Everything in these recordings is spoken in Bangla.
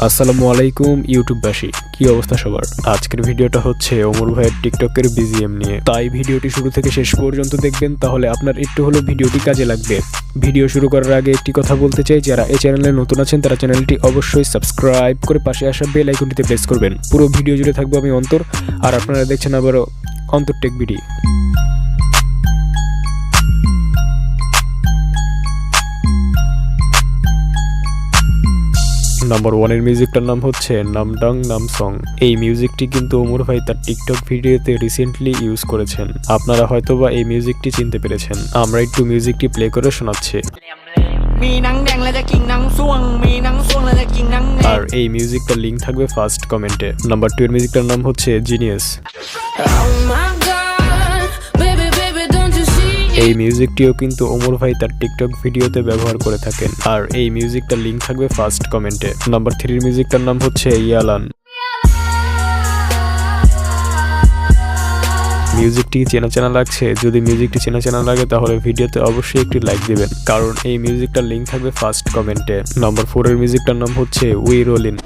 আসসালামু আলাইকুম ইউটিউববাসী, কি অবস্থা সবার। আজকের ভিডিওটা হচ্ছে ওমর ভাইয়ের টিকটকের বিজিএম নিয়ে, তাই ভিডিওটি শুরু থেকে শেষ পর্যন্ত দেখবেন, তাহলে আপনার একটু হলেও ভিডিওটি কাজে লাগবে। ভিডিও শুরু করার আগে একটি কথা বলতে চাই, যারা এই চ্যানেলে নতুন আছেন তারা চ্যানেলটি অবশ্যই সাবস্ক্রাইব করে পাশে আসা বেল আইকনটিতে প্রেস করবেন। পুরো ভিডিও জুড়ে থাকবো আমি অন্তর, আর আপনারা দেখছেন আবারও অন্তর টেক ভিডিও। নাম্বার 1 এর মিউজিকটার নাম হচ্ছে নামডাং নামসং। এই মিউজিকটি কিন্তু ওমর ভাই তার টিকটক ভিডিওতে রিসেন্টলি ইউজ করেছেন। আপনারা হয়তোবা এই মিউজিকটি চিনতে পেরেছেন। আমরা একটু মিউজিকটি প্লে করে শোনাচ্ছি। আর এই মিউজিকটার লিঙ্ক থাকবে ফার্স্ট কমেন্টে। নাম্বার 2 এর মিউজিকটার নাম হচ্ছে জিনিয়াস। এই মিউজিকটিও কিন্তু ওমর ভাই তার টিকটক ভিডিওতে ব্যবহার করে থাকেন, আর এই মিউজিকটার লিঙ্ক থাকবে ফার্স্ট কমেন্টে। নাম্বার 3 এর মিউজিকটার নাম হচ্ছে ইয়ালান। মিউজিকটি চেনা চেনা লাগছে? যদি মিউজিকটি চেনা চেনা লাগে তাহলে ভিডিওতে অবশ্যই একটি লাইক দিবেন, কারণ এই মিউজিকটার লিঙ্ক থাকবে ফার্স্ট কমেন্টে। নাম্বার 4 এর মিউজিকটার নাম হচ্ছে উই রোলিন।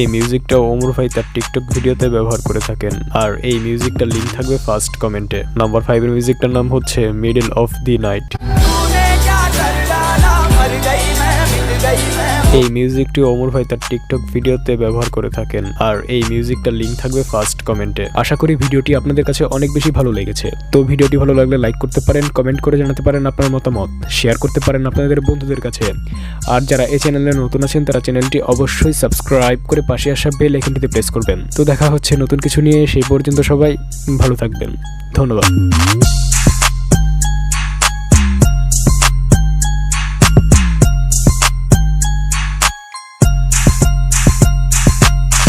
এই মিউজিকটা ওমর ভাই তার টিকটক ভিডিওতে ব্যবহার করে থাকেন, আর এই মিউজিকটার লিঙ্ক থাকবে ফার্স্ট কমেন্টে। নাম্বার 5 এর মিউজিকটার নাম হচ্ছে মিডল অফ দি নাইট। এই মিউজিকটি ওমর ভাই তার টিকটক ভিডিওতে ব্যবহার করে থাকেন, আর এই মিউজিকটার লিঙ্ক থাকবে ফার্স্ট কমেন্টে। আশা করি ভিডিওটি আপনাদের কাছে অনেক বেশি ভালো লেগেছে। তো ভিডিওটি ভালো লাগলে লাইক করতে পারেন, কমেন্ট করে জানাতে পারেন আপনার মতামত, শেয়ার করতে পারেন আপনাদের বন্ধুদের কাছে। আর যারা এই চ্যানেলে নতুন আছেন তারা চ্যানেলটি অবশ্যই সাবস্ক্রাইব করে পাশে আসা বেল আইকনটিতে প্রেস করবেন। তো দেখা হচ্ছে নতুন কিছু নিয়ে, সেই পর্যন্ত সবাই ভালো থাকবেন। ধন্যবাদ।